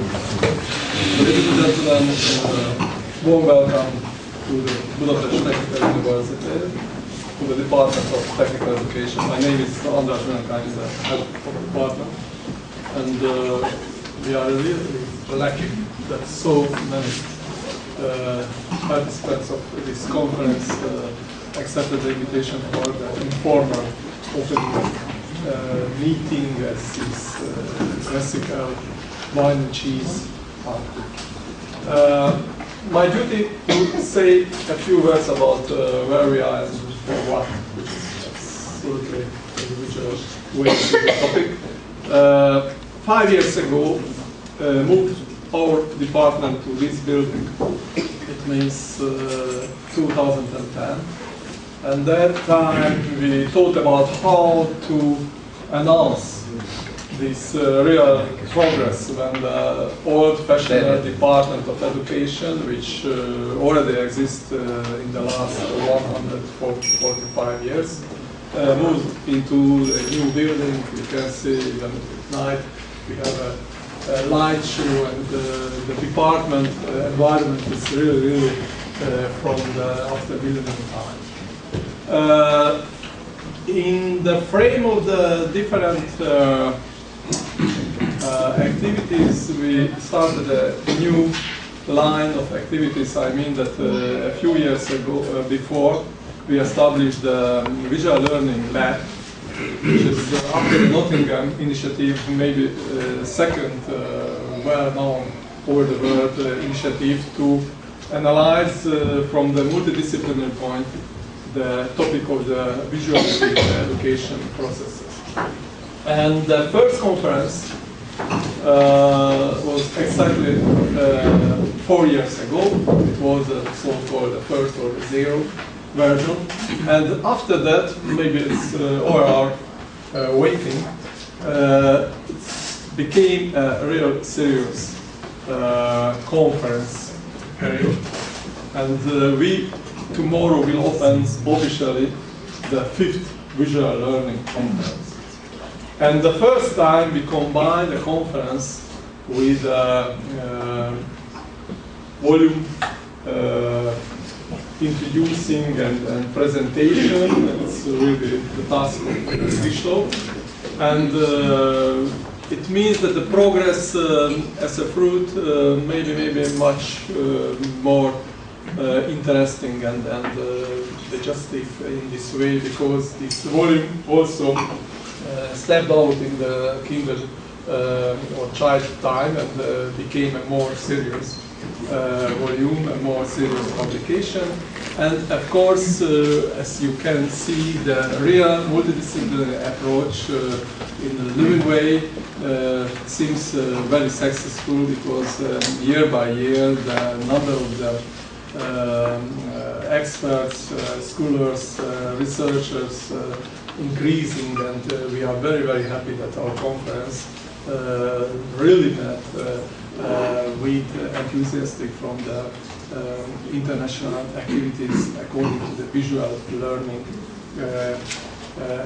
Ladies and gentlemen, warm welcome to the Budapest Technical University, to the Department of Technical Education. My name is András Benedek, I'm the head of the department, and we are really lucky that so many participants of this conference accepted the invitation for the informal opening meeting as this classical wine and cheese party. My duty to say a few words about where we are and for what, which is absolutely individual way to the topic. 5 years ago, moved our department to this building. It means 2010. And that time we thought about how to announce this real progress when the old-fashioned Department of Education, which already exists in the last 145 years, moved into a new building. You can see even at night we have a light show, and the department environment is really from the after millennium time. In the frame of the different activities, we started a new line of activities. I mean that a few years ago, before, we established the Visual Learning Lab, which is after the Nottingham initiative, maybe second well-known over the world initiative to analyze from the multidisciplinary point the topic of the visual education processes. And the first conference was exactly 4 years ago. It was the so-called first or the zero version. And after that, maybe it's all our waiting, it became a real serious conference period. And we tomorrow will open officially the 5th Visual Learning Conference. And the first time we combined the conference with volume introducing and presentation. It's really the task of Kristof. And it means that the progress as a fruit maybe much more interesting and digestive in this way, because this volume also stepped out in the kinder or child time and became a more serious volume, a more serious publication. And of course, as you can see, the real multidisciplinary approach in a living way seems very successful, because year by year the number of the experts, scholars, researchers increasing, and we are very happy that our conference really met with enthusiastic from the international activities according to the visual learning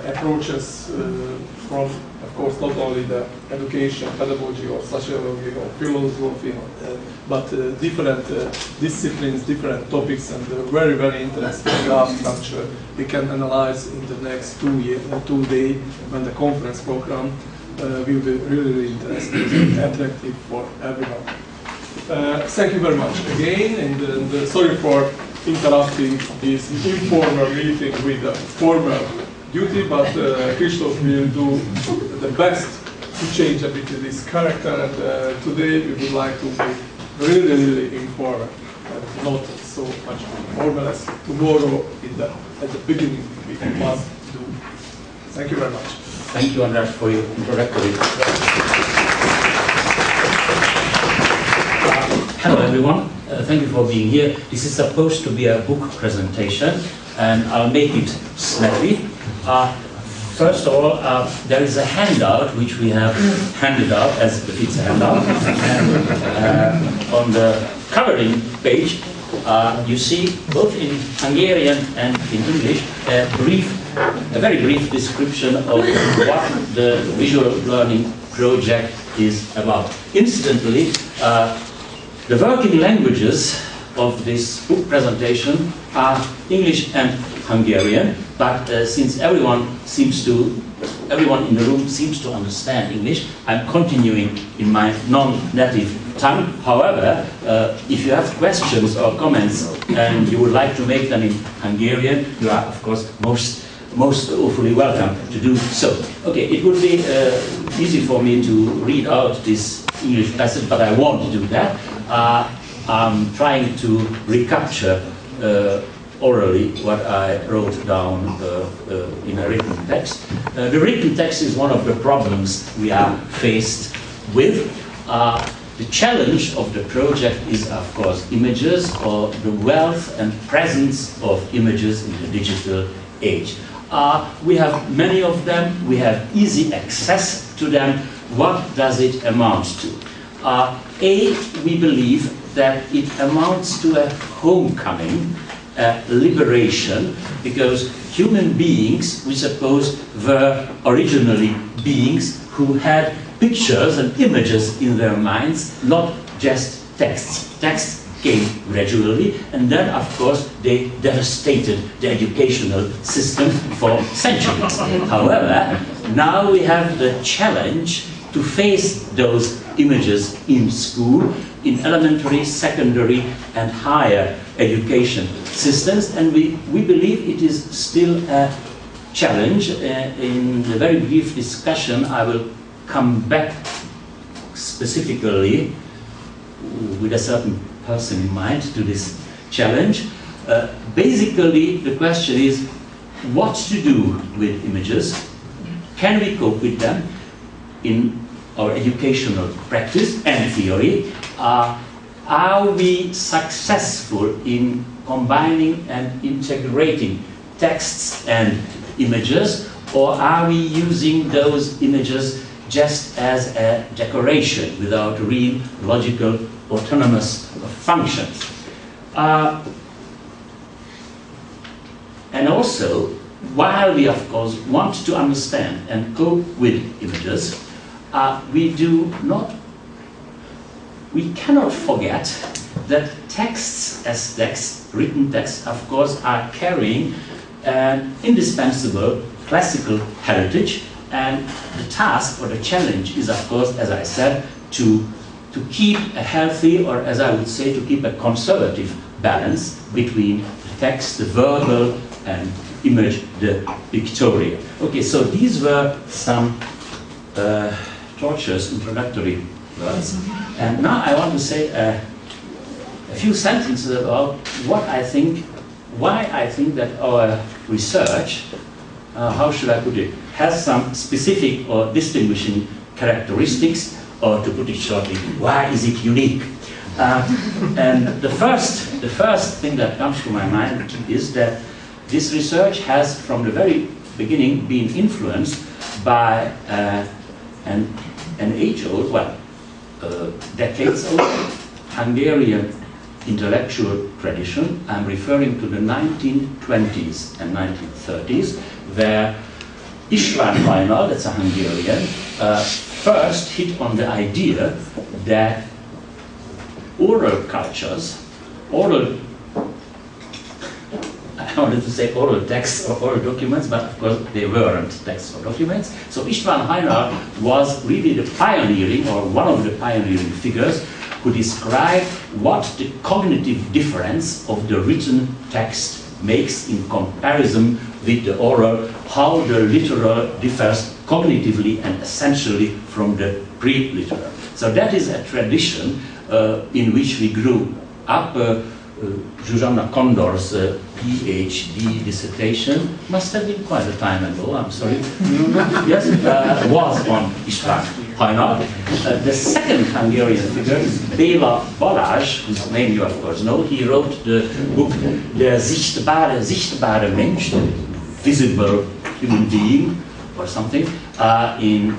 approaches from, of course, not only the education, pedagogy, or sociology, or philosophy, but different disciplines, different topics, and very interesting graph structure we can analyze in the next 2 days when the conference program will be really interesting and attractive for everyone. Thank you very much again, and sorry for interrupting this informal meeting with the formal duty, but Kristof will do the best to change a bit this character, and today we would like to be really informal and not so much formal as tomorrow at the beginning we must do. Thank you very much. Thank you, András, for your introductory. Hello, everyone. Thank you for being here. This is supposed to be a book presentation, and I'll make it snappy. First of all, there is a handout which we have handed out, as if it's a handout. And on the covering page, you see, both in Hungarian and in English, a very brief description of what the visual learning project is about. Incidentally, the working languages of this book presentation are English and Hungarian, but since everyone in the room seems to understand English, I'm continuing in my non-native tongue. However, if you have questions or comments and you would like to make them in Hungarian, you are of course most awfully welcome to do so. Okay, it would be easy for me to read out this English passage, but I won't do that. I'm trying to recapture orally what I wrote down in a written text. The written text is one of the problems we are faced with. The challenge of the project is, of course, images, or the wealth and presence of images in the digital age. We have many of them, we have easy access to them. What does it amount to? We believe that it amounts to a homecoming, liberation, because human beings, we suppose, were originally beings who had pictures and images in their minds, not just texts. Texts came gradually, and then, of course, they devastated the educational system for centuries. However, now we have the challenge to face those images in school, in elementary, secondary, and higher education systems, and we believe it is still a challenge. In the very brief discussion, I will come back specifically with a certain person in mind to this challenge. Basically, the question is what to do with images. Can we cope with them in our educational practice and theory? Are we successful in combining and integrating texts and images, or are we using those images just as a decoration without real logical autonomous functions? And also, while we of course want to understand and cope with images, we cannot forget that texts as texts, written texts, of course, are carrying an indispensable classical heritage, and the task or the challenge is, of course, as I said, to keep a healthy, or as I would say, to keep a conservative balance between the text, the verbal, and image, the pictorial. Okay, so these were some tortuous introductory words, and now I want to say a few sentences about what I think, why I think that our research, how should I put it, has some specific or distinguishing characteristics, or to put it shortly, why is it unique? And the first thing that comes to my mind is that this research has, from the very beginning, been influenced by an age-old, well, decades-old Hungarian intellectual tradition. I'm referring to the 1920s and 1930s, where István Hajnal, that's a Hungarian, first hit on the idea that oral cultures, I wanted to say oral texts or oral documents, but of course they weren't texts or documents. So István Hajnal was really the pioneering, or one of the pioneering figures, who described what the cognitive difference of the written text makes in comparison with the oral, how the literal differs cognitively and essentially from the pre-literal. So that is a tradition in which we grew up. Zsuzsanna Kondor's PhD dissertation must have been quite a time ago, I'm sorry. Yes, was on István Hajnal. The second Hungarian figure is Béla Balázs, whose name you of course know. He wrote the book Der sichtbare Mensch, the visible human being, or something, in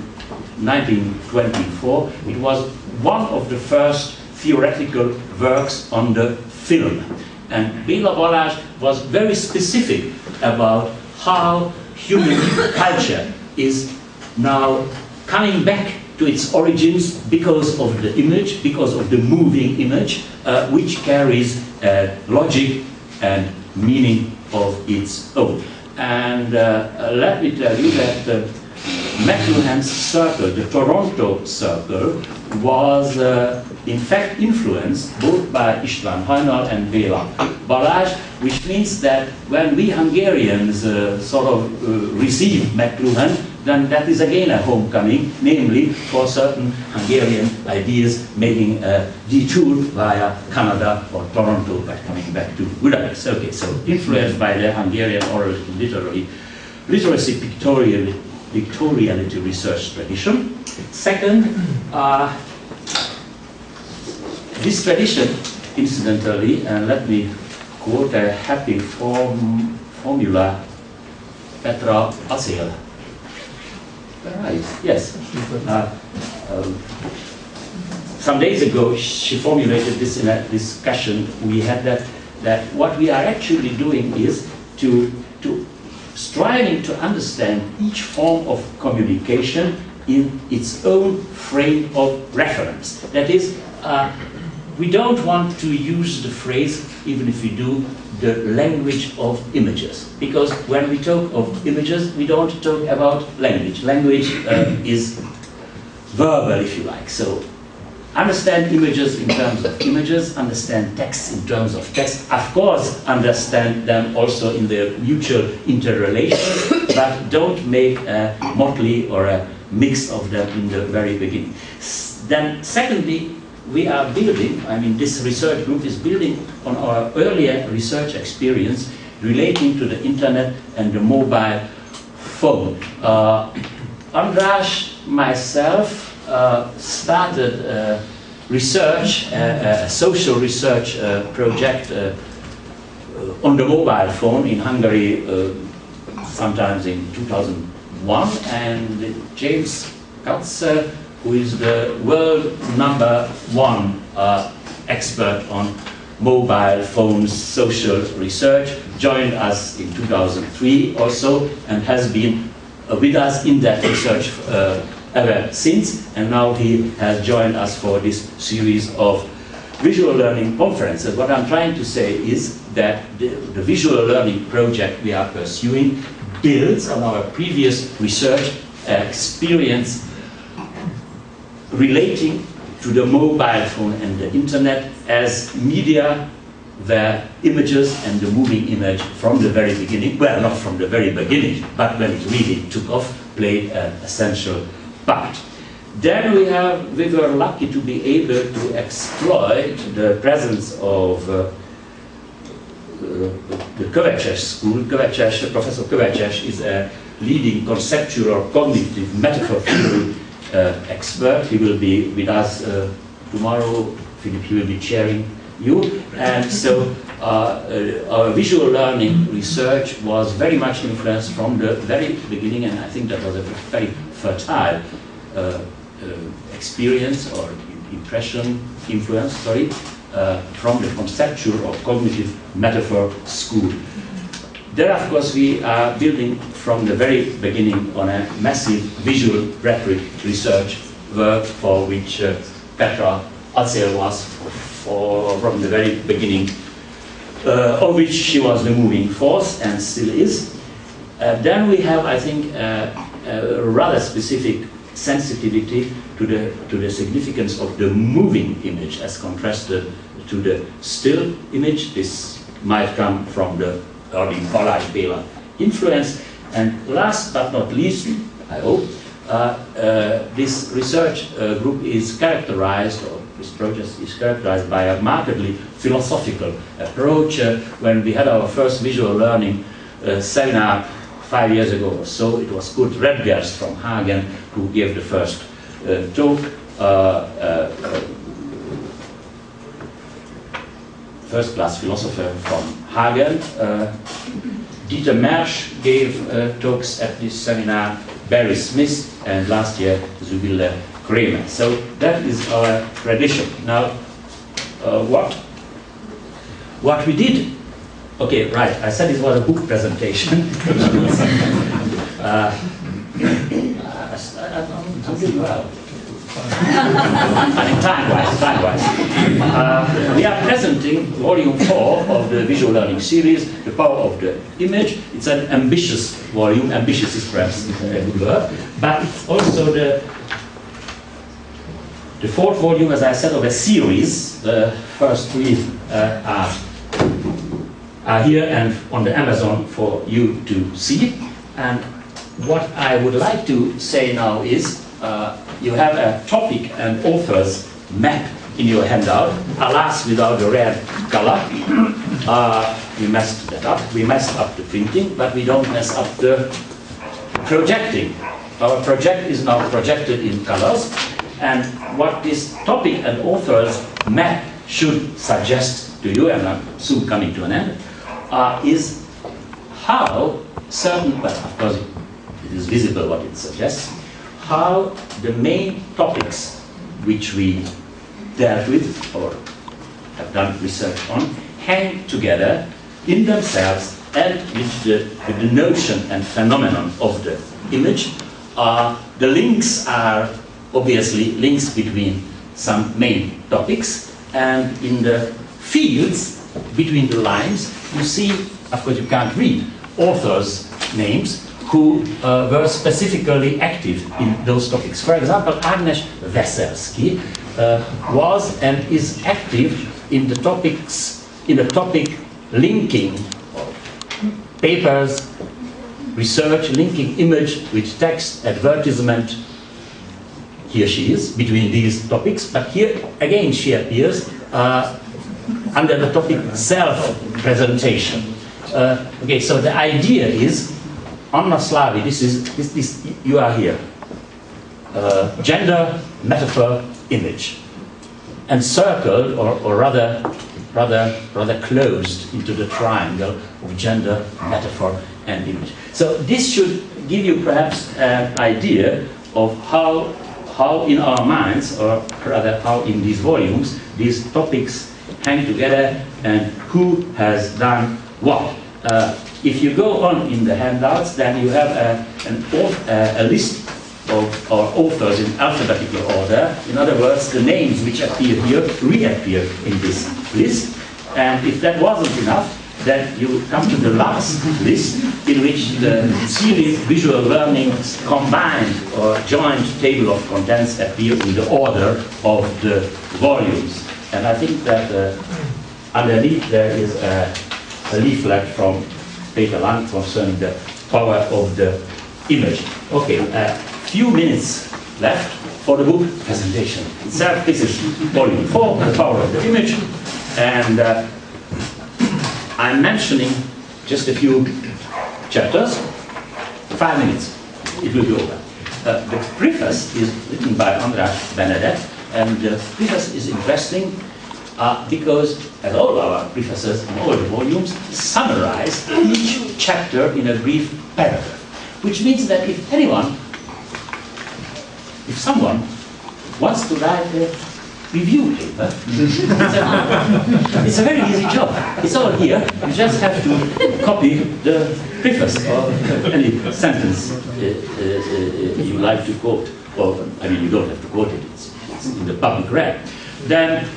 1924. It was one of the first theoretical works on the film. And Béla Balázs was very specific about how human culture is now coming back to its origins because of the image, because of the moving image, which carries logic and meaning of its own. And let me tell you that McLuhan's circle, the Toronto circle, was in fact influenced both by István Hajnal and Béla Balázs, which means that when we Hungarians sort of receive McLuhan, then that is again a homecoming, namely for certain Hungarian ideas making a detour via Canada or Toronto but coming back to Budapest. Okay, so influenced by the Hungarian oral literacy pictoriality research tradition. Second, this tradition, incidentally, and let me quote a happy formula, Petra Acél. Right, yes. Some days ago, she formulated this in a discussion we had, that what we are actually doing is to striving to understand each form of communication in its own frame of reference. That is, we don't want to use the phrase, even if we do, the language of images. Because when we talk of images, we don't talk about language. Language is verbal, if you like. So understand images in terms of images, understand text in terms of text. Of course, understand them also in their mutual interrelation, but don't make a motley or a mix of them in the very beginning. Then secondly, we are building, I mean this research group is building on our earlier research experience relating to the internet and the mobile phone. András, myself, started research, a social research project on the mobile phone in Hungary sometimes in 2001, and James Katz, who is the world #1 expert on mobile phones social research, joined us in 2003 also and has been with us in that research ever since, and now he has joined us for this series of visual learning conferences. What I'm trying to say is that the visual learning project we are pursuing builds on our previous research experience relating to the mobile phone and the internet as media where images and the moving image from the very beginning, well, not from the very beginning, but when it really took off, played an essential part. Then we were lucky to be able to exploit the presence of the Kovács school. Professor Kovács is a leading conceptual cognitive metaphor theory expert. He will be with us tomorrow. Philip, he will be chairing you. And so our visual learning research was very much influenced from the very beginning, and I think that was a very fertile experience or influence, from the conceptual or cognitive metaphor school. There, of course, we are building from the very beginning on a massive visual rhetoric research work for which Petra Acél was from the very beginning, of which she was the moving force and still is. Then we have, I think, a rather specific sensitivity to the significance of the moving image as contrasted to the still image. This might come from the early Balázs-Béla influence. And last but not least, I hope, this research group is characterized, or this project is characterized by a markedly philosophical approach. When we had our first visual learning seminar 5 years ago or so, it was Kurt Redgers from Hagen who gave the first talk. First-class philosopher from Hagen. Dieter Mersch gave talks at this seminar, Barry Smith, and last year Sibylle Kramer. So that is our tradition. Now, what we did, okay, right, I said it was a book presentation. I'm doing well. I mean, time-wise. We are presenting volume 4 of the visual learning series, The Power of the Image. It's an ambitious volume. Ambitious is perhaps a good word, but it's also the fourth volume, as I said, of a series. The first three are here and on the Amazon for you to see. And what I would like to say now is you have a topic and authors map in your handout, alas without the red color. We messed that up. We messed up the printing, but we don't mess up the projecting. Our project is now projected in colors, and what this topic and authors map should suggest to you, and I'm soon coming to an end, is how certain, but of course it is visible what it suggests, how the main topics which we dealt with or have done research on hang together in themselves and with the notion and phenomenon of the image. The links are obviously links between some main topics, and in the fields between the lines you see, of course you can't read authors' names who were specifically active in those topics. For example, András Benedek was and is active in the topic linking papers, research, linking image with text, advertisement. Here she is between these topics, but here again she appears under the topic self-presentation. Okay, so the idea is, Anna Slavi, this you are here. Gender, metaphor, image, encircled or rather closed into the triangle of gender, metaphor, and image. So this should give you perhaps an idea of how in our minds, or rather how in these volumes, these topics hang together and who has done what. If you go on in the handouts, then you have a list of our authors in alphabetical order. In other words, the names which appear here reappear in this list. And if that wasn't enough, then you come to the last list, in which the series visual learning combined or joint table of contents appear in the order of the volumes. And I think that underneath there is a leaflet from Peter Lang concerning the power of the image. Okay, a few minutes left for the book presentation itself. This is volume 4, The Power of the Image, and I'm mentioning just a few chapters. 5 minutes, it will be over. The preface is written by András Benedek, and the preface is interesting because, as all our prefaces in all the volumes, summarize each chapter in a brief paragraph, which means that if someone wants to write a review paper, it's a very easy job. It's all here. You just have to copy the preface or any sentence you like to quote. Or, I mean, you don't have to quote it. It's in the public record. Then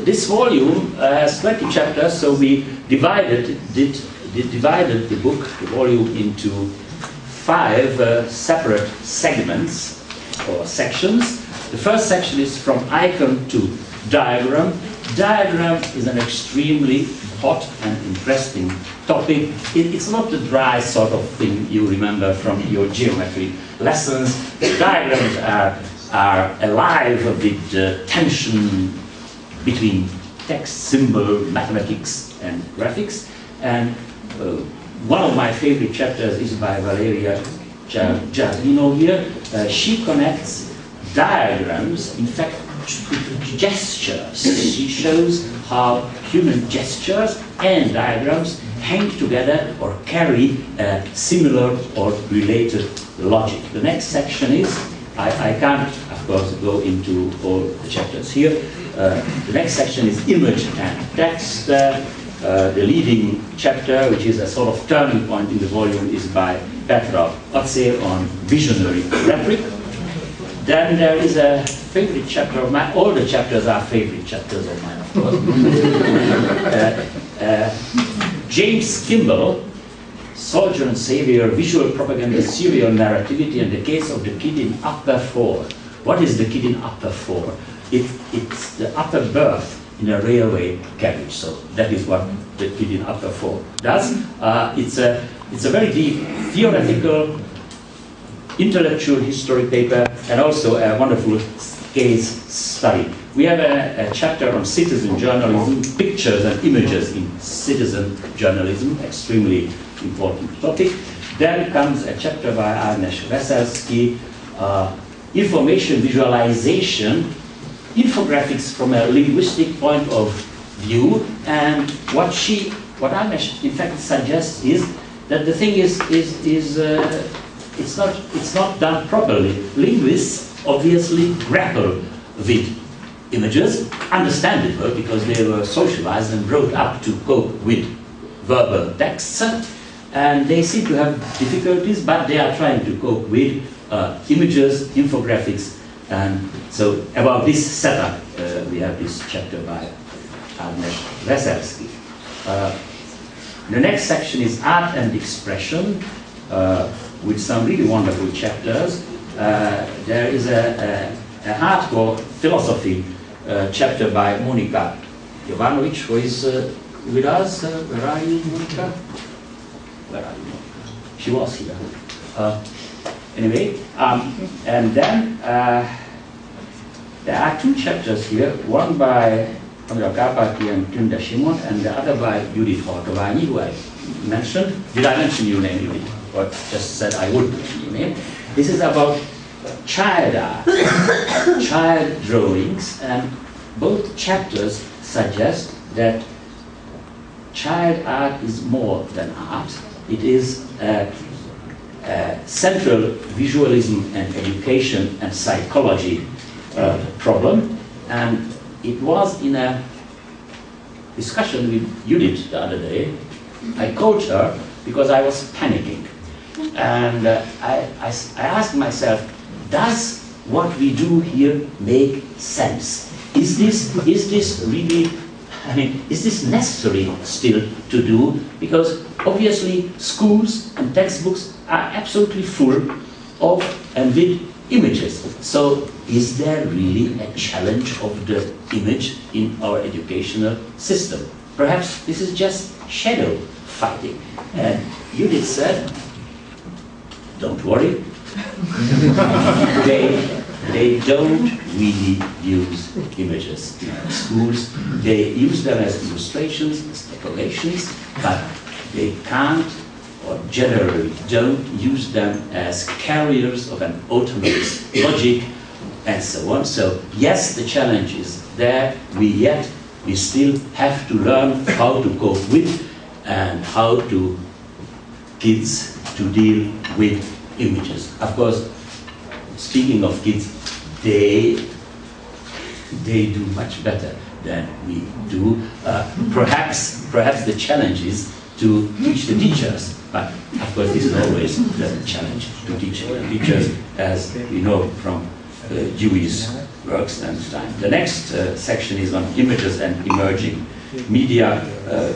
this volume has 20 chapters, so we divided the book, the volume, into 5 separate segments or sections. The first section is from icon to diagram. Diagram is an extremely hot and interesting topic. It's not the dry sort of thing you remember from your geometry lessons. The diagrams are alive with tension between text, symbol, mathematics, and graphics. And one of my favorite chapters is by Valeria Giardino here. She connects diagrams, in fact, gestures. She shows how human gestures and diagrams hang together or carry a similar or related logic. The next section is, I can't, of course, go into all the chapters here. The next section is image and text. The leading chapter, which is a sort of turning point in the volume, is by Petra Acél on visionary rhetoric. Then there is a favorite chapter of mine. All the chapters are favorite chapters of mine, of course. James Kimball, Soldier and Savior, Visual Propaganda, Serial Narrativity, and the Case of the Kid in Upper 4. What is the kid in Upper 4? It's the upper berth in a railway carriage. So that is what the kid in Upper 4 does. It's a very deep theoretical, intellectual history paper, and also a wonderful case study. We have a chapter on citizen journalism, pictures and images in citizen journalism, extremely important topic. Then comes a chapter by András Benedek, information visualization, infographics from a linguistic point of view, and what András in fact suggests is that the thing it's not done properly. Linguists obviously grapple with images, understandable because they were socialized and brought up to cope with verbal texts, and they seem to have difficulties, but they are trying to cope with images, infographics, and so about this setup we have this chapter by András Benedek. The next section is art and expression, with some really wonderful chapters. There is a hardcore philosophy chapter by Monika Jovanovic, who is with us. Where are you, Monika? Where are you, Monika? She was here. Anyway, and then there are two chapters here, one by Andrea Karpati and Tünde Simon, and the other by Judith Hortoványi, who I mentioned. Did I mention your name, Judith? Or just said I would mention your name. This is about child art, child drawings, and both chapters suggest that child art is more than art. It is a central visualism and education and psychology problem, and it was in a discussion with Judith the other day. I called her because I was panicking, and I asked myself, does what we do here make sense? Is this really, I mean, is this necessary still to do? Because obviously schools and textbooks are absolutely full of and with images. So is there really a challenge of the image in our educational system? Perhaps this is just shadow fighting. And Judith said, don't worry. They don't really use images in our schools. They use them as illustrations, as decorations, but they can't or generally don't use them as carriers of an autonomous logic and so on. So yes, the challenge is there, we still have to learn how to cope with and how to kids to deal with images. Of course, speaking of kids, they do much better than we do. Perhaps the challenge is to teach the teachers, but of course this is always the challenge to teach teachers, as we know from Dewey's works and time. The next section is on images and emerging media.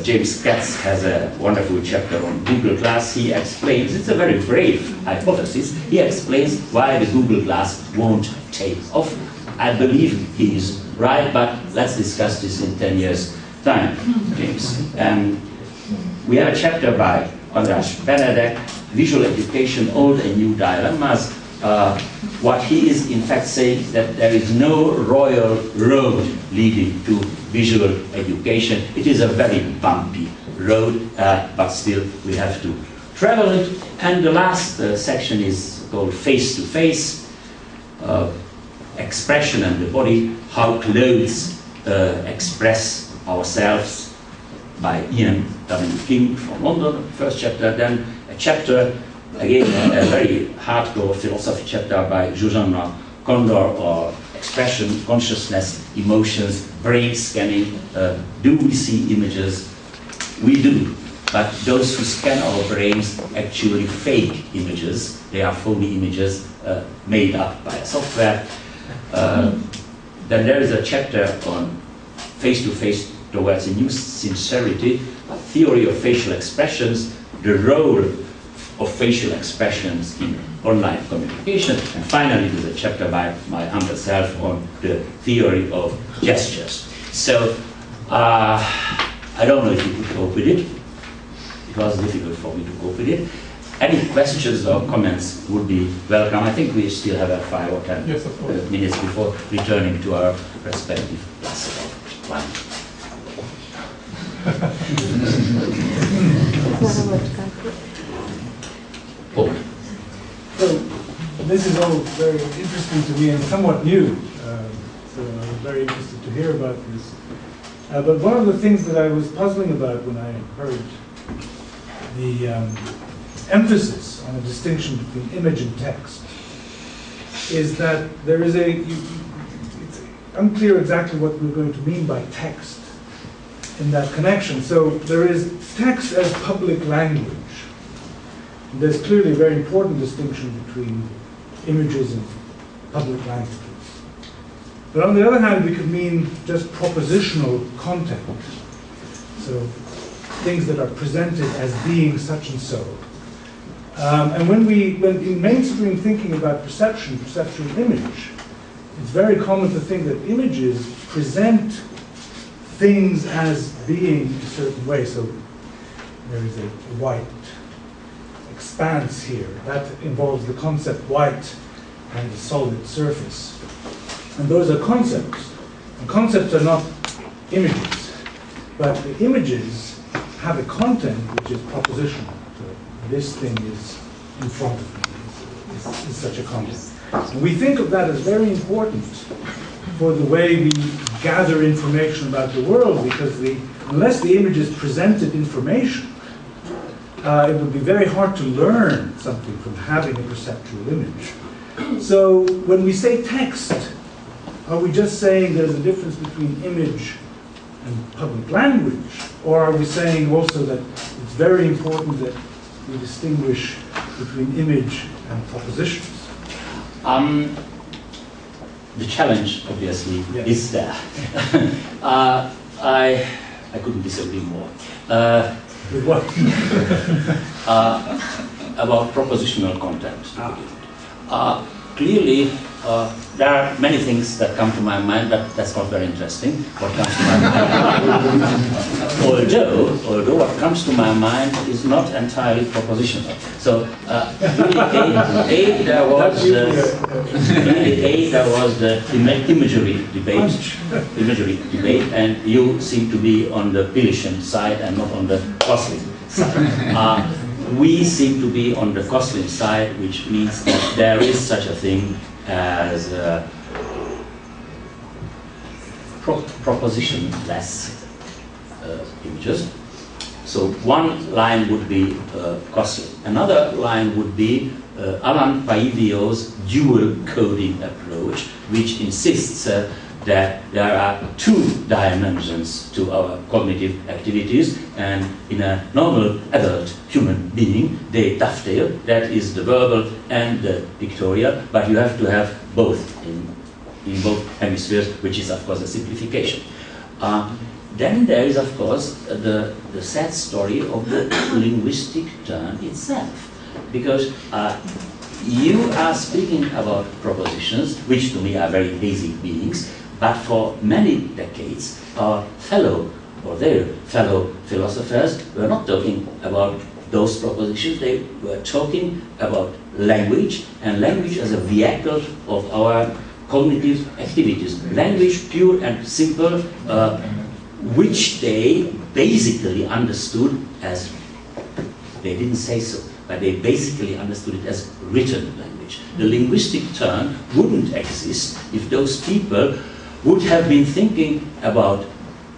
James Katz has a wonderful chapter on Google Glass. He explains, it's a very brave hypothesis, he explains why the Google Glass won't take off. I believe he is right, but let's discuss this in 10 years' time, James. And we have a chapter by András Benedek, Visual Education, Old and New Dilemmas. What he is in fact saying that there is no royal road leading to visual education. It is a very bumpy road, but still we have to travel it. And the last section is called Face to Face, Expression and the Body, How Clothes Express Ourselves, by Ian W. King from London, first chapter. Then a chapter, again, a very hardcore philosophy chapter by Zsuzsanna Kondor, or Expression, Consciousness, Emotions, Brain Scanning. Do we see images? We do. but those who scan our brains actually fake images. They are phony images made up by a software. Then there is a chapter on face-to-face towards a new sincerity, a theory of facial expressions, the role of facial expressions in online communication, and finally there's a chapter by my humble self on the theory of gestures. So I don't know if you could cope with it. It was difficult for me to cope with it. Any questions or comments would be welcome. I think we still have 5 or 10 minutes before returning to our respective glass of wine. So this is all very interesting to me and somewhat new. So I'm very interested to hear about this. But one of the things that I was puzzling about when I heard the emphasis on a distinction between image and text is that there is it's unclear exactly what we're going to mean by text in that connection. So there is text as public language. There's clearly a very important distinction between images and public languages. But on the other hand, we could mean just propositional content. So things that are presented as being such and so. And when in mainstream thinking about perceptual image, it's very common to think that images present things as being a certain way. So there is a white expanse here. That involves the concept white and the solid surface. And those are concepts. And concepts are not images. But the images have a content which is propositional. So this thing is in front of me, is such a content. And we think of that as very important for the way we gather information about the world, because unless the images presented information, it would be very hard to learn something from having a perceptual image. So when we say text, are we just saying there's a difference between image and public language? Or are we saying also that it's very important that we distinguish between image and propositions? The challenge, obviously, yes. is there. I couldn't disagree more. With what? About propositional content. Clearly, there are many things that come to my mind, but that's not very interesting. What comes to my mind, although what comes to my mind is not entirely propositional. So, there was the imagery debate, and you seem to be on the Pilischen side and not on the Koslin side. We seem to be on the Koslin side, which means that there is such a thing as propositionless images. So one line would be Koslin. Another line would be Alan Paivio's dual coding approach, which insists that there are 2 dimensions to our cognitive activities, and in a normal adult human being, they dovetail. That is the verbal and the pictorial, but you have to have both in both hemispheres, which is, of course, a simplification. Then there is, of course, the sad story of the linguistic turn itself, because you are speaking about propositions, which to me are very basic beings, but for many decades, our their fellow philosophers were not talking about those propositions. They were talking about language, and language as a vehicle of our cognitive activities. Language, pure and simple, which they basically understood as, they didn't say so, but they basically understood it as written language. The linguistic turn wouldn't exist if those people would have been thinking about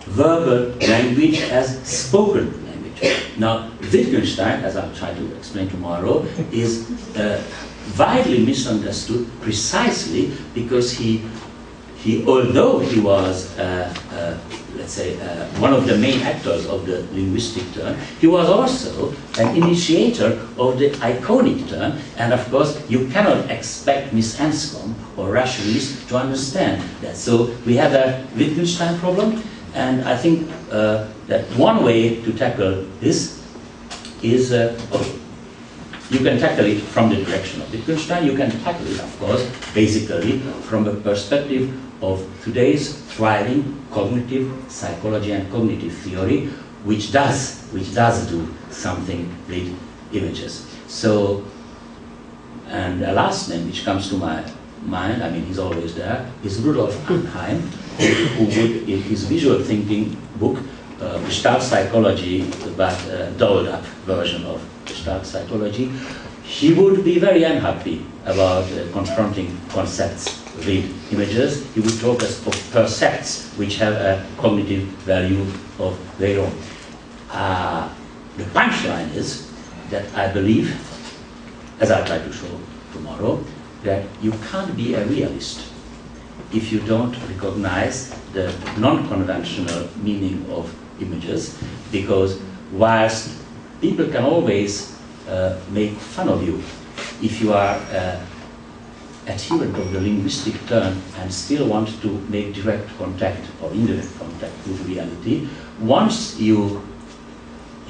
verbal language as spoken language. Now, Wittgenstein, as I'll try to explain tomorrow, is widely misunderstood precisely because he although he was, let's say, one of the main actors of the linguistic turn, he was also an initiator of the iconic turn, and of course you cannot expect Miss Anscombe or rationalists to understand that. So we have a Wittgenstein problem, and I think that one way to tackle this is, you can tackle it from the direction of Wittgenstein, you can tackle it, of course, basically from the perspective of today's thriving cognitive psychology and cognitive theory, which does do something with images. So, and the last name which comes to my mind, I mean he's always there, is Rudolf Anheim, who would, in his visual thinking book, Gestalt Psychology, but a dolled up version of Gestalt Psychology, he would be very unhappy about confronting concepts with images. He would talk of percepts which have a cognitive value of their own. The punchline is that I believe, as I'll try to show tomorrow, that you can't be a realist if you don't recognize the non-conventional meaning of images, because whilst people can always make fun of you if you are adherent of the linguistic turn and still want to make direct contact or indirect contact with reality, once you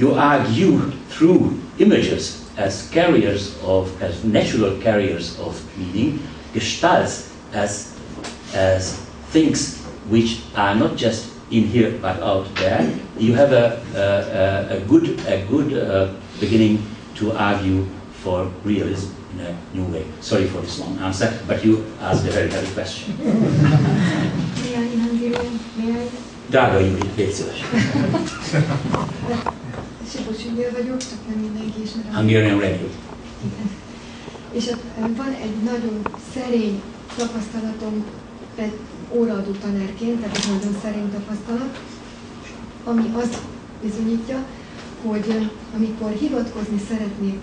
argue through images as carriers of, as natural carriers of meaning, gestalts as things which are not just in here but out there, you have a good beginning to argue for realism in a new way. Sorry for this long answer, but you asked a very heavy question. Drága Nyíri, légy szíves. Hungarian radio. És van egy nagyon szerény tapasztalatom, óraadó tanárként, tehát egy nagyon szerény tapasztalat, ami azt bizonyítja, hogy amikor hivatkozni szeretnék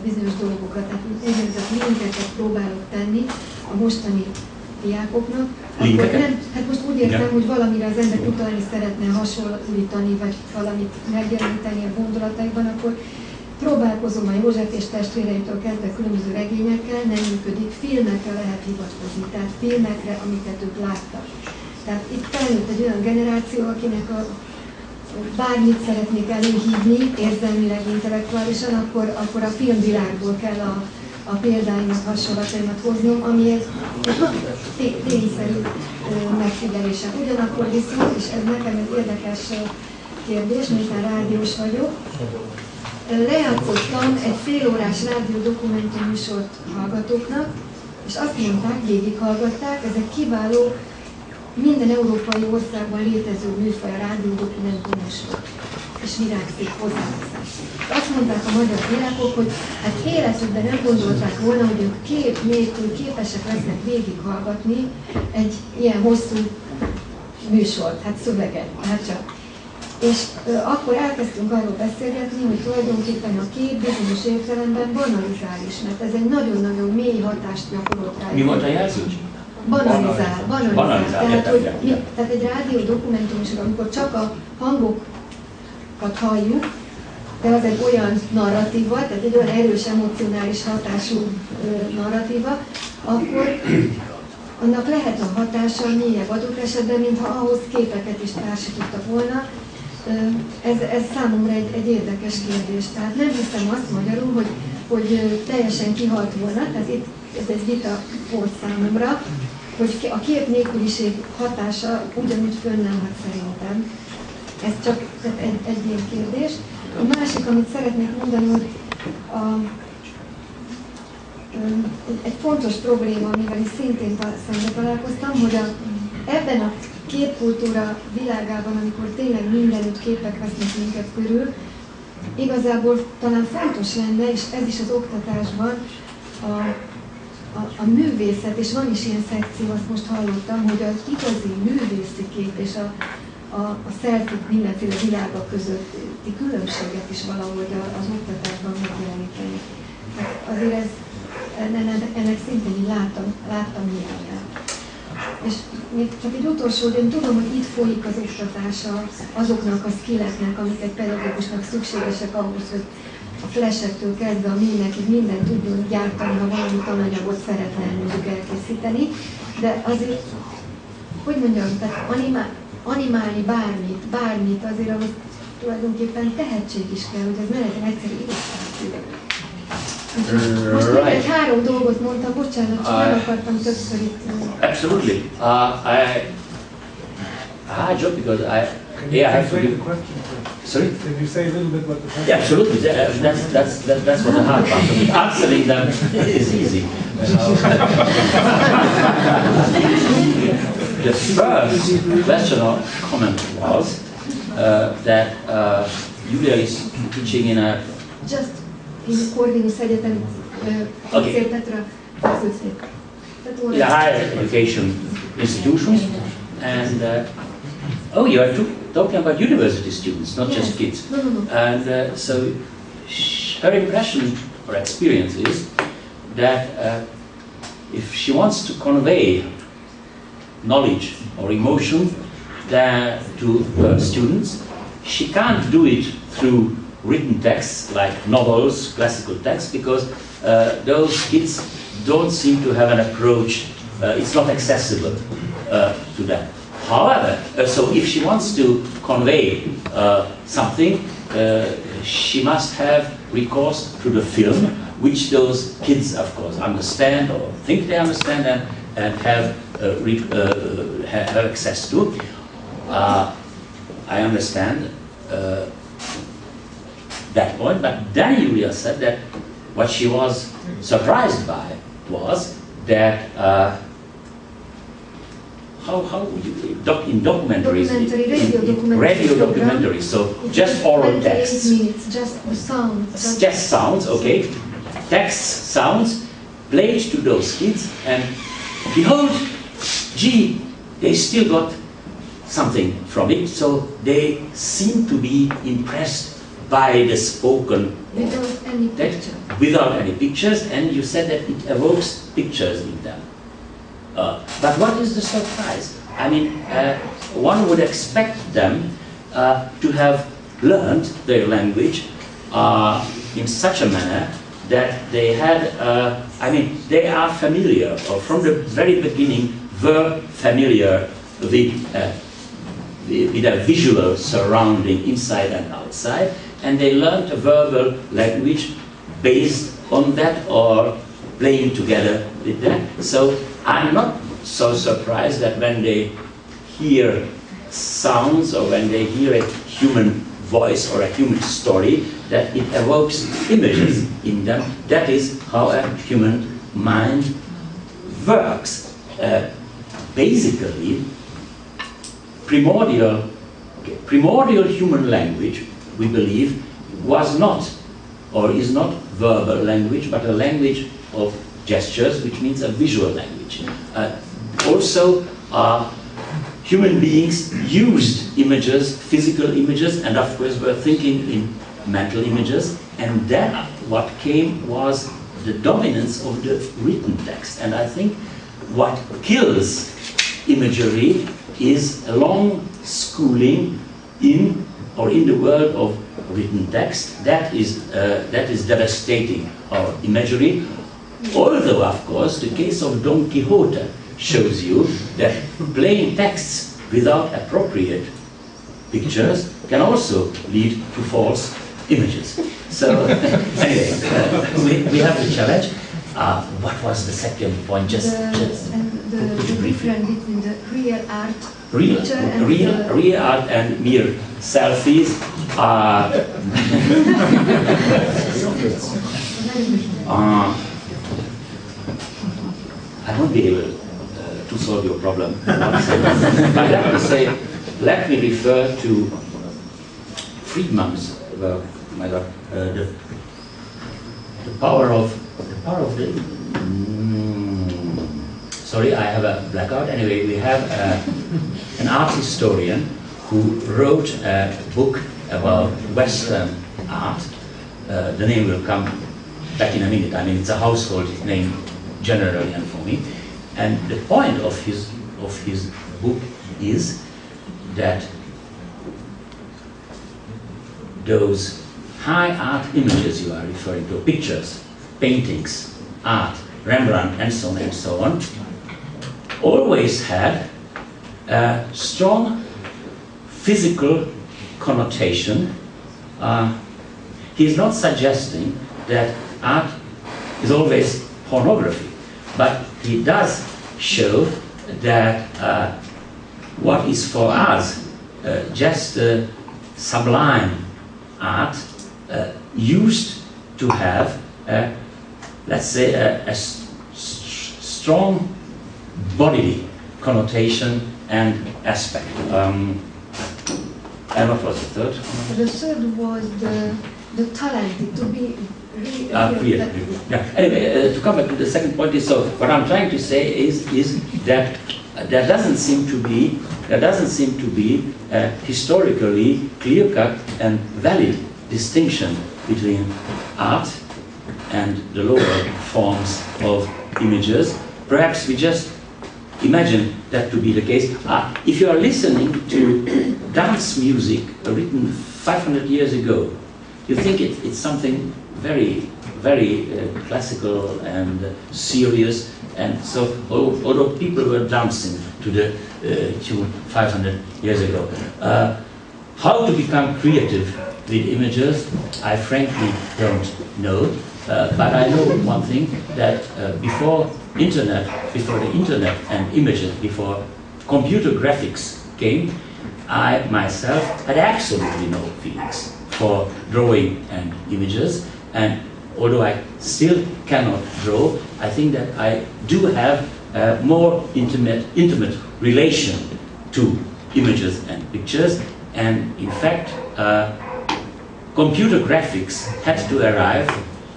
bizonyos dolgokra, tehát egyébként linkeket próbálok tenni a mostani diákoknak, akkor nem, hát most úgy értem, hogy valamire az ember utalni szeretne, hasonlítani, vagy valamit megjeleníteni a gondolataiban, akkor próbálkozom a József és testvéreimtől kezdve különböző regényekkel, nem működik, filmekre lehet hivatkozni, tehát filmekre, amiket ők láttak. Tehát itt felnőtt egy olyan generáció, akinek bármit szeretnék előhívni, érzelmileg, intellektuálisan, akkor a filmvilágból kell a példáimat, hasonlataimat hoznom, ami egy tényszerű megfigyelésem. Ugyanakkor viszont, és ez nekem egy érdekes kérdés, miután rádiós vagyok, lejátszottam egy félórás rádió dokumentumműsort hallgatóknak, és azt mondták, végighallgatták, ez egy kiváló, minden európai országban létező műfaj a rádió dokumentumműsor, és virágzik hozzáteszek. Azt mondták a magyar diákok, hogy hát életükben nem gondolták volna, hogy ők kép nélkül képesek lesznek végighallgatni egy ilyen hosszú műsort, hát szöveget, hát csak. És akkor elkezdtünk arról beszélgetni, hogy tulajdonképpen a kép bizonyos értelemben banalizális, mert ez egy nagyon-nagyon mély hatást gyakorolt rá. Mi volt a jelző? Banalizál. Tehát egy rádió dokumentum is, amikor csak a hangokat halljuk, de az egy olyan narratíva, tehát egy olyan erős emocionális hatású narratíva, akkor annak lehet a hatása mélyebb adott esetben, mintha ahhoz képeket is társítottak volna. Ez számomra egy érdekes kérdés. Tehát nem hiszem azt magyarul, hogy teljesen kihalt volna, tehát itt ez egy vita volt számomra, hogy a kép nélküliség hatása ugyanúgy fönnállhat szerintem. Ez csak egy ilyen kérdés. A másik, amit szeretnék mondani, hogy egy fontos probléma, amivel is szintén szembe találkoztam, hogy ebben a képkultúra világában, amikor tényleg mindenütt képek vesznek minket körül, igazából talán fontos lenne, és ez is az oktatásban, a művészet, és van is ilyen szekció, azt most hallottam, hogy az igazi művészi kép és a selfie mindenféle világok közötti különbséget is valahogy az oktatásban megjeleníteni. Hát azért ennek szintén így láttam hiányát. És még csak egy utolsó, hogy én tudom, hogy itt folyik az oktatása azoknak a skilleknek, amik egy pedagógusnak szükségesek ahhoz, hogy a flashektől kezdve a mémekig mindent tudjon gyártani, ha valami tananyagot szeretne mondjuk elkészíteni, de azért, hogy mondjam, tehát animálni bármit azért ahhoz tulajdonképpen tehetség is kell, hogy ez ne legyen egyszerű illusztráció. Most még egy 3 dolgot mondtam, bocsánat, csak nem akartam többször itt. Absolutely. I joke because I have to give. Sorry? Can you say a little bit what the question? Yeah, absolutely. That's what the hard part of it. Answering them is easy. The first question or comment was that Julia is teaching in a. Just in Corvinus Egyetem, Petra, in a higher education institutions, and oh, you are talking about university students, not just kids. No. And so her impression or experience is that if she wants to convey knowledge or emotion to her students, she can't do it through written texts like novels, classical texts, because those kids don't seem to have an approach, it's not accessible to them. However, so if she wants to convey something, she must have recourse to the film, which those kids, of course, understand or think they understand and have access to. I understand that point, but then Julia said that what she was surprised by was that how would you in documentaries, radio documentaries, so just oral texts, 8 minutes, just sounds, just sounds, okay, text sounds played to those kids, and behold, gee, they still got something from it, so they seem to be impressed by the spoken text without any pictures, and you said that it evokes pictures in them. But what is the surprise? I mean, one would expect them to have learned their language in such a manner that they had, I mean, they are familiar, or from the very beginning were familiar with a visual surrounding inside and outside, and they learned a verbal language based on that or playing together with that. So I'm not so surprised that when they hear sounds or when they hear a human voice or a human story, that it evokes images in them. That is how a human mind works. Basically, primordial human language, we believe, was not or is not verbal language, but a language of gestures, which means a visual language. Also, human beings used images, physical images, and of course were thinking in mental images, and then what came was the dominance of the written text. And I think what kills imagery is a long schooling in the world of written text. That is devastating our imagery. Although, of course, the case of Don Quixote shows you that plain texts without appropriate pictures can also lead to false images. So, anyway, we have the challenge. What was the second point? Just the difference between the real art, real art and mere selfies. I won't be able to solve your problem. But let me say, let me refer to Friedman's work. The power of the. Sorry, I have a blackout. Anyway, we have an art historian who wrote a book about Western art. The name will come back in a minute. I mean, it's a household name generally and for me. And the point of his of his book is that those high art images you are referring to, pictures, paintings, art, Rembrandt, and so on, always had a strong physical connotation. He is not suggesting that art is always pornography, but he does show that what is for us just sublime art used to have, let's say, a strong bodily connotation and aspect. And what was the third? The third was the talent to be Yeah. Anyway, to come back to the second point is, so what I'm trying to say is that there doesn't seem to be a historically clear-cut and valid distinction between art and the lower forms of images. Perhaps we just imagine that to be the case. If you are listening to dance music written 500 years ago, you think it's something very, very classical and serious, and so although people were dancing to the tune 500 years ago. How to become creative with images, I frankly don't know, but I know one thing, that before the internet and images, before computer graphics came, I myself had absolutely no feelings for drawing and images, and although I still cannot draw, I think that I do have a more intimate relation to images and pictures, and in fact computer graphics had to arrive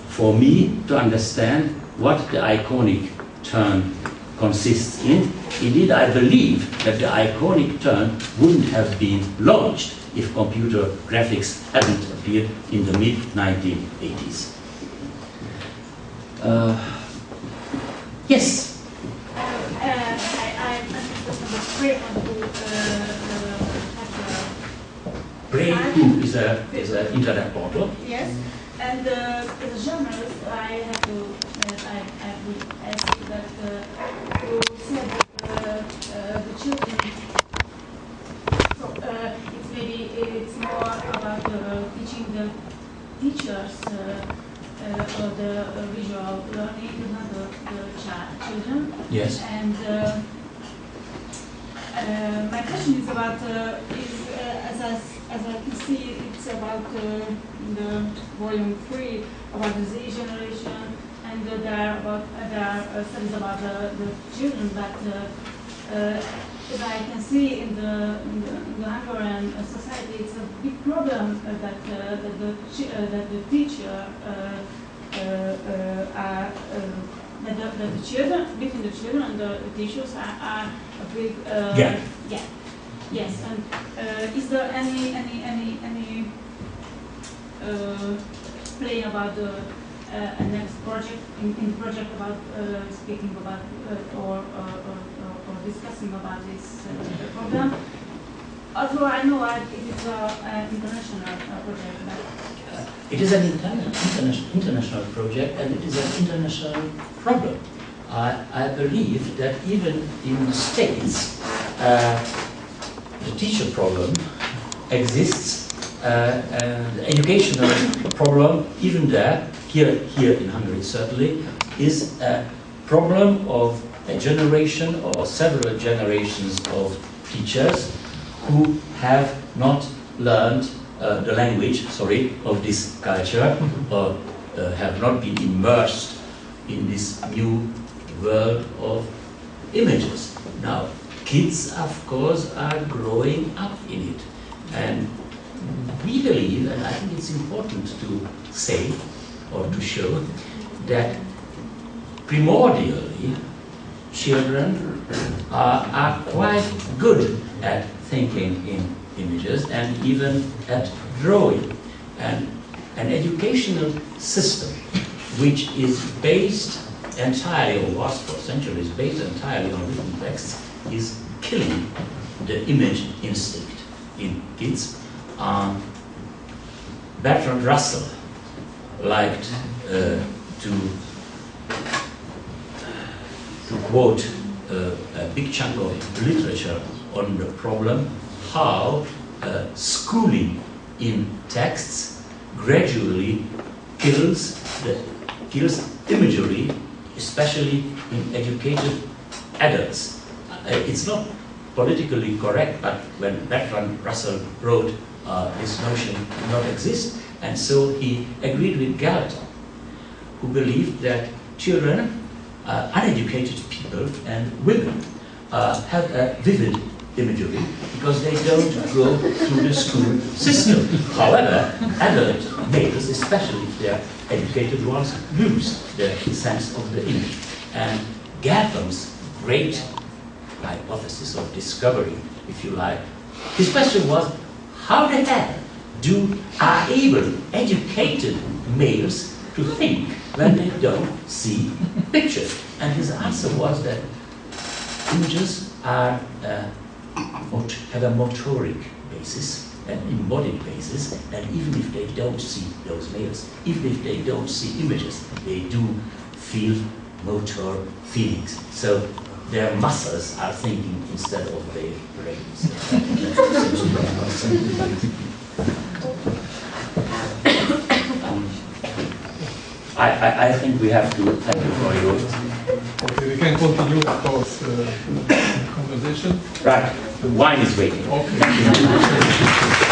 for me to understand what the iconic turn consists in. Indeed, I believe that the iconic turn wouldn't have been launched if computer graphics hadn't appeared in the mid-1980s. Yes? Brave is an internet portal. Yes, and as a journalist, I have to ask that you said that the children. So it's more about teaching the teachers or the visual learning, not the children. Yes. And my question is about as I can see, it's about the volume 3 about the Z generation, and there are studies about the children, but as I can see in the Hungarian society, it's a big problem that the teacher that the children, between the children and the teachers are a big Yes, and is there any plan about the next project in project about speaking about or discussing about this program? Although I know it is an international project, but it is an international project, and it is an international problem. I believe that even in the States, the teacher problem exists, the educational problem, even there, here in Hungary certainly, is a problem of a generation or several generations of teachers who have not learned the language, of this culture, or have not been immersed in this new world of images. Now, kids, of course, are growing up in it, and we believe, and I think it's important to say or to show, that primordially children are quite good at thinking in images and even at drawing. And an educational system which is based entirely, or was for centuries based entirely on written texts, is killing the image instinct in kids. Bertrand Russell liked to quote a big chunk of literature on the problem how schooling in texts gradually kills imagery, especially in educated adults. It's not politically correct, but when Bertrand Russell wrote, this notion did not exist, and so he agreed with Galton, who believed that children, uneducated people and women have a vivid imagery because they don't go through the school system. However, adult males, especially if they are educated ones, lose the sense of the image. And Galton's great hypothesis of discovery, if you like, his question was, how the hell are able educated males to think when they don't see pictures? And his answer was that images are have a motoric basis, an embodied basis, and even if they don't see those males, even if they don't see images, they do feel motor feelings. So their muscles are thinking instead of their brains. I think we have to thank you for your... Okay, we can continue, of course, conversation. Right, the wine is waiting. Okay.